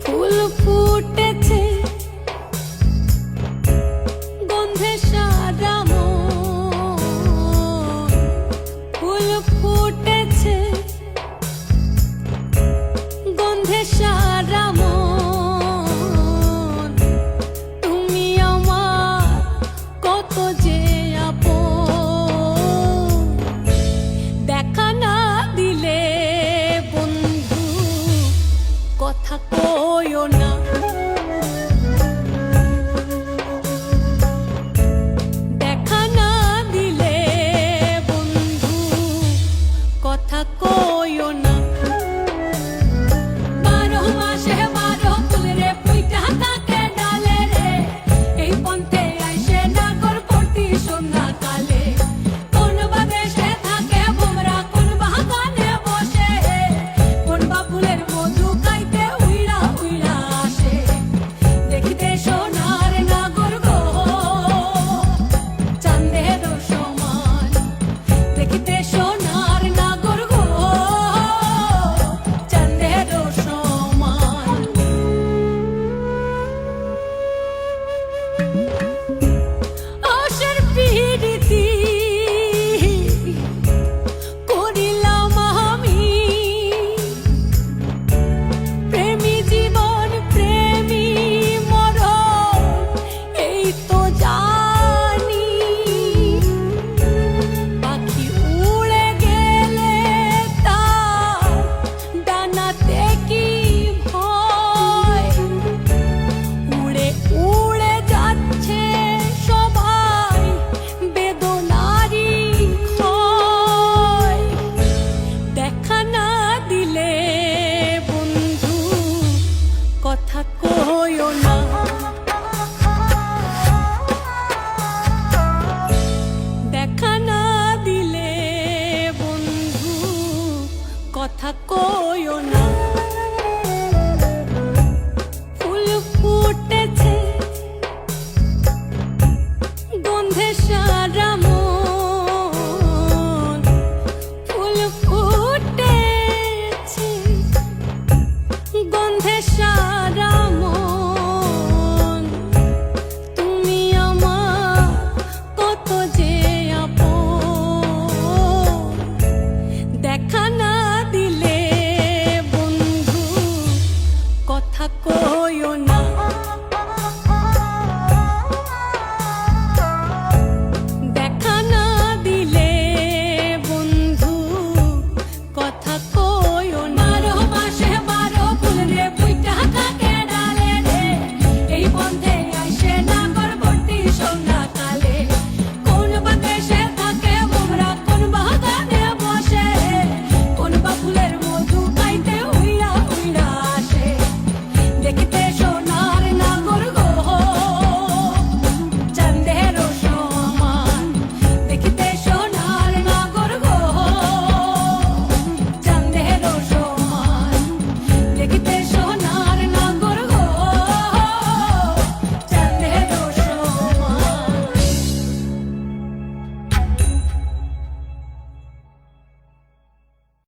ফুল ফুটেছে গন্ধে সারা মন, ফুল ফুটেছে গন্ধে সারা মন। তুমি আমার কত যে আপন, দেখা না দিলে বন্ধু কথা কইও না। দেখা না দিলে বন্ধু কথা কইও না। 12 মাসে 12 ফুল রে ফুইটা থাকে ডালে রে, এই পন্থে আইসে নাগর প্রতি সন্ধ্যা কালে। কোন বা দেশে থাকে ভোমরা, কোন বাগানে বসে, কোন বা ফুলের মধু খাইতে উইড়া উইড়া আসে। দেখিতে সোনার নাগর গো চাঁদের সমান, দেখিতে সোনার নাগর গো চাঁদের সমান। আশার পিরিতি করিলাম আমি, প্রেমী জীবন প্রেমী মরণ এই তো জানি। পাখি উড়ে গেলে তার ডানাতে কি ভয়, উড়ে উড়ে যাচ্ছে সবাই বেদনারি ক্ষয়। দেখা না দিলে বন্ধু কথা কইও না। দেখা না দিলে বন্ধু কথা কইও না। ফুল ফুটেছে গন্ধে সারা মন, ফুল ফুটেছে গন্ধে সারা মন। তুমি আমার কত যে আপন, দেখা না দিলে বন্ধু কথা কইও না।